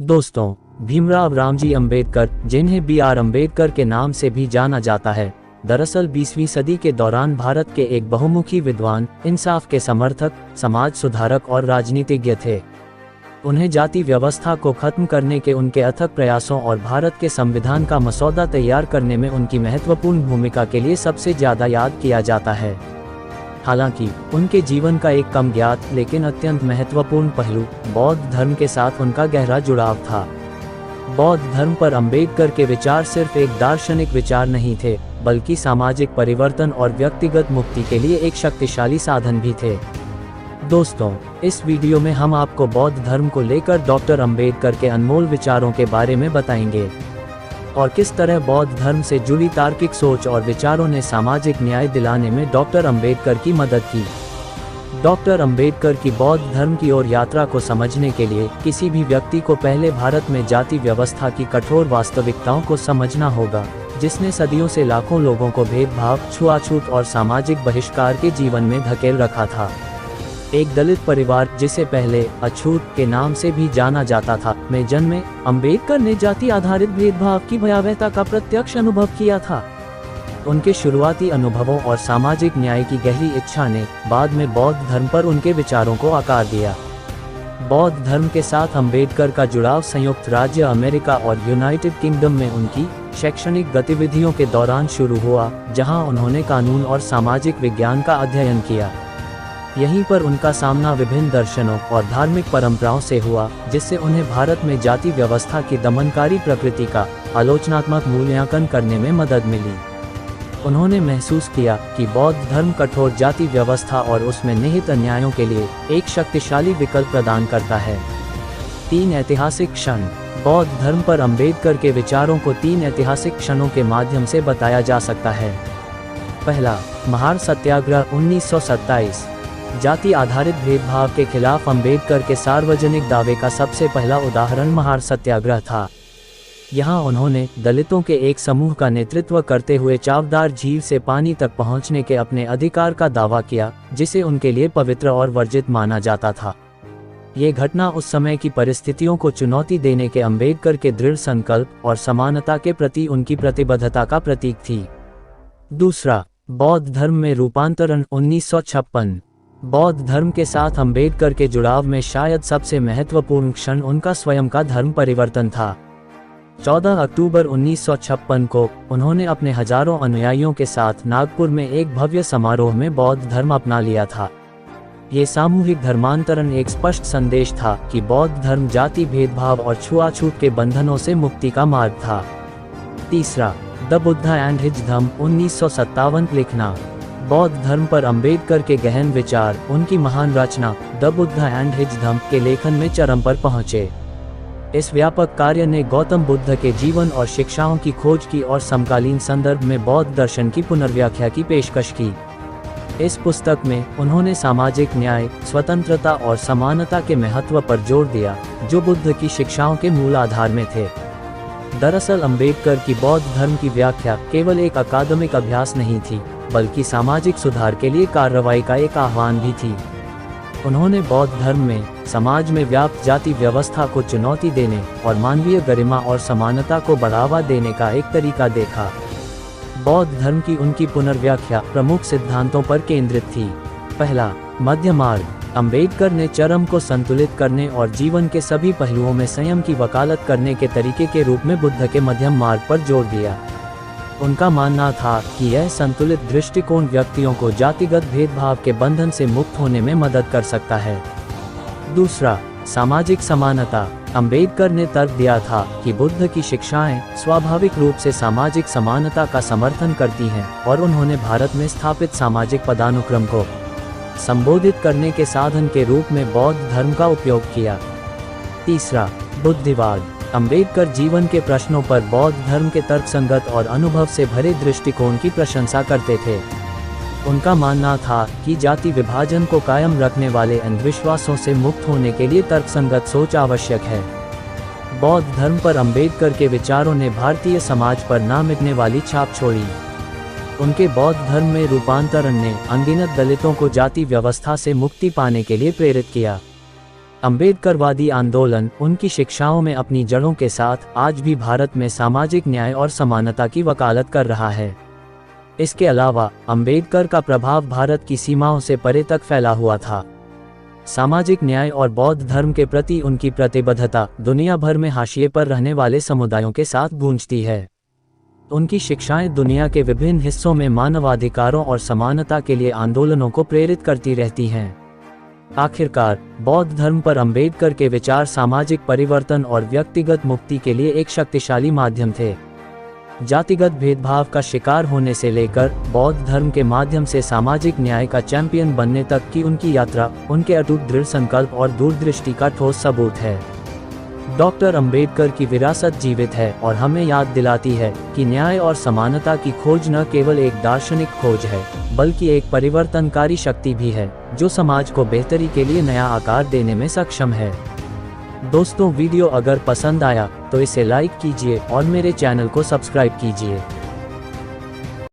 दोस्तों, भीमराव रामजी अंबेडकर, जिन्हें बी.आर. अंबेडकर के नाम से भी जाना जाता है, दरअसल 20वीं सदी के दौरान भारत के एक बहुमुखी विद्वान, इंसाफ के समर्थक, समाज सुधारक और राजनीतिज्ञ थे। उन्हें जाति व्यवस्था को खत्म करने के उनके अथक प्रयासों और भारत के संविधान का मसौदा तैयार करने में उनकी महत्वपूर्ण भूमिका के लिए सबसे ज्यादा याद किया जाता है। हालांकि उनके जीवन का एक कम ज्ञात लेकिन अत्यंत महत्वपूर्ण पहलू बौद्ध धर्म के साथ उनका गहरा जुड़ाव था। बौद्ध धर्म पर अंबेडकर के विचार सिर्फ एक दार्शनिक विचार नहीं थे, बल्कि सामाजिक परिवर्तन और व्यक्तिगत मुक्ति के लिए एक शक्तिशाली साधन भी थे। दोस्तों, इस वीडियो में हम आपको बौद्ध धर्म को लेकर डॉक्टर अंबेडकर के अनमोल विचारों के बारे में बताएंगे और किस तरह बौद्ध धर्म से जुड़ी तार्किक सोच और विचारों ने सामाजिक न्याय दिलाने में डॉक्टर अंबेडकर की मदद की। डॉक्टर अंबेडकर की बौद्ध धर्म की ओर यात्रा को समझने के लिए किसी भी व्यक्ति को पहले भारत में जाति व्यवस्था की कठोर वास्तविकताओं को समझना होगा, जिसने सदियों से लाखों लोगों को भेदभाव, छुआछूत और सामाजिक बहिष्कार के जीवन में धकेल रखा था। एक दलित परिवार, जिसे पहले अछूत के नाम से भी जाना जाता था, में जन्मे अंबेडकर ने जाति आधारित भेदभाव की भयावहता का प्रत्यक्ष अनुभव किया था। उनके शुरुआती अनुभवों और सामाजिक न्याय की गहरी इच्छा ने बाद में बौद्ध धर्म पर उनके विचारों को आकार दिया। बौद्ध धर्म के साथ अंबेडकर का जुड़ाव संयुक्त राज्य अमेरिका और यूनाइटेड किंगडम में उनकी शैक्षणिक गतिविधियों के दौरान शुरू हुआ, जहां उन्होंने कानून और सामाजिक विज्ञान का अध्ययन किया। यहीं पर उनका सामना विभिन्न दर्शनों और धार्मिक परंपराओं से हुआ, जिससे उन्हें भारत में जाति व्यवस्था की दमनकारी प्रकृति का आलोचनात्मक मूल्यांकन करने में मदद मिली। उन्होंने महसूस किया कि बौद्ध धर्म कठोर जाति व्यवस्था और उसमें निहित अन्यायों के लिए एक शक्तिशाली विकल्प प्रदान करता है। 3 ऐतिहासिक क्षण। बौद्ध धर्म पर अंबेडकर के विचारों को 3 ऐतिहासिक क्षणों के माध्यम से बताया जा सकता है। पहला, महार सत्याग्रह 1927। जाति आधारित भेदभाव के खिलाफ अंबेडकर के सार्वजनिक दावे का सबसे पहला उदाहरण महार सत्याग्रह था। यहाँ उन्होंने दलितों के एक समूह का नेतृत्व करते हुए चावदार झील से पानी तक पहुँचने के अपने अधिकार का दावा किया, जिसे उनके लिए पवित्र और वर्जित माना जाता था। ये घटना उस समय की परिस्थितियों को चुनौती देने के अंबेडकर के दृढ़ संकल्प और समानता के प्रति उनकी प्रतिबद्धता का प्रतीक थी। दूसरा, बौद्ध धर्म में रूपांतरण 1956। बौद्ध धर्म के साथ अंबेडकर के जुड़ाव में शायद सबसे महत्वपूर्ण क्षण उनका स्वयं का धर्म परिवर्तन था। 14 अक्टूबर 1956 को उन्होंने अपने हजारों अनुयायियों के साथ नागपुर में एक भव्य समारोह में बौद्ध धर्म अपना लिया था। ये सामूहिक धर्मांतरण एक स्पष्ट संदेश था कि बौद्ध धर्म जाति भेदभाव और छुआछूत के बंधनों से मुक्ति का मार्ग था। तीसरा, द बुद्धा एंड हिज धम्म 1957। लिखना। बौद्ध धर्म पर अंबेडकर के गहन विचार उनकी महान रचना द बुद्धा एंड हिज धम्म के लेखन में चरम पर पहुंचे। इस व्यापक कार्य ने गौतम बुद्ध के जीवन और शिक्षाओं की खोज की और समकालीन संदर्भ में बौद्ध दर्शन की पुनर्व्याख्या की पेशकश की। इस पुस्तक में उन्होंने सामाजिक न्याय, स्वतंत्रता और समानता के महत्व पर जोर दिया, जो बुद्ध की शिक्षाओं के मूल आधार में थे। दरअसल अंबेडकर की बौद्ध धर्म की व्याख्या केवल एक अकादमिक अभ्यास नहीं थी, बल्कि सामाजिक सुधार के लिए कार्रवाई का एक आह्वान भी थी। उन्होंने बौद्ध धर्म में समाज में व्याप्त जाति व्यवस्था को चुनौती देने और मानवीय गरिमा और समानता को बढ़ावा देने का एक तरीका देखा। बौद्ध धर्म की उनकी पुनर्व्याख्या प्रमुख सिद्धांतों पर केंद्रित थी। पहला, मध्य मार्ग। अंबेडकर ने चरम को संतुलित करने और जीवन के सभी पहलुओं में संयम की वकालत करने के तरीके के रूप में बुद्ध के मध्यम मार्ग पर जोर दिया। उनका मानना था कि यह संतुलित दृष्टिकोण व्यक्तियों को जातिगत भेदभाव के बंधन से मुक्त होने में मदद कर सकता है। दूसरा, सामाजिक समानता। अंबेडकर ने तर्क दिया था कि बुद्ध की शिक्षाएं स्वाभाविक रूप से सामाजिक समानता का समर्थन करती हैं और उन्होंने भारत में स्थापित सामाजिक पदानुक्रम को संबोधित करने के साधन के रूप में बौद्ध धर्म का उपयोग किया। तीसरा, बुद्धिवाद। अंबेडकर जीवन के प्रश्नों पर बौद्ध धर्म के तर्कसंगत और अनुभव से भरे दृष्टिकोण की प्रशंसा करते थे। उनका मानना था कि जाति विभाजन को कायम रखने वाले अंधविश्वासों से मुक्त होने के लिए तर्कसंगत सोच आवश्यक है। बौद्ध धर्म पर अंबेडकर के विचारों ने भारतीय समाज पर ना मिटने वाली छाप छोड़ी। उनके बौद्ध धर्म में रूपांतरण ने अनगिनत दलितों को जाति व्यवस्था से मुक्ति पाने के लिए प्रेरित किया। अम्बेडकरवादी आंदोलन उनकी शिक्षाओं में अपनी जड़ों के साथ आज भी भारत में सामाजिक न्याय और समानता की वकालत कर रहा है। इसके अलावा अम्बेडकर का प्रभाव भारत की सीमाओं से परे तक फैला हुआ था। सामाजिक न्याय और बौद्ध धर्म के प्रति उनकी प्रतिबद्धता दुनिया भर में हाशिए पर रहने वाले समुदायों के साथ गूंजती है। उनकी शिक्षाएं दुनिया के विभिन्न हिस्सों में मानवाधिकारों और समानता के लिए आंदोलनों को प्रेरित करती रहती हैं। आखिरकार बौद्ध धर्म पर अम्बेडकर के विचार सामाजिक परिवर्तन और व्यक्तिगत मुक्ति के लिए एक शक्तिशाली माध्यम थे। जातिगत भेदभाव का शिकार होने से लेकर बौद्ध धर्म के माध्यम से सामाजिक न्याय का चैंपियन बनने तक की उनकी यात्रा उनके अटूट दृढ़ संकल्प और दूरदृष्टि का ठोस सबूत है। डॉक्टर अम्बेडकर की विरासत जीवित है और हमें याद दिलाती है कि न्याय और समानता की खोज न केवल एक दार्शनिक खोज है, बल्कि एक परिवर्तनकारी शक्ति भी है जो समाज को बेहतरी के लिए नया आकार देने में सक्षम है। दोस्तों, वीडियो अगर पसंद आया तो इसे लाइक कीजिए और मेरे चैनल को सब्सक्राइब कीजिए।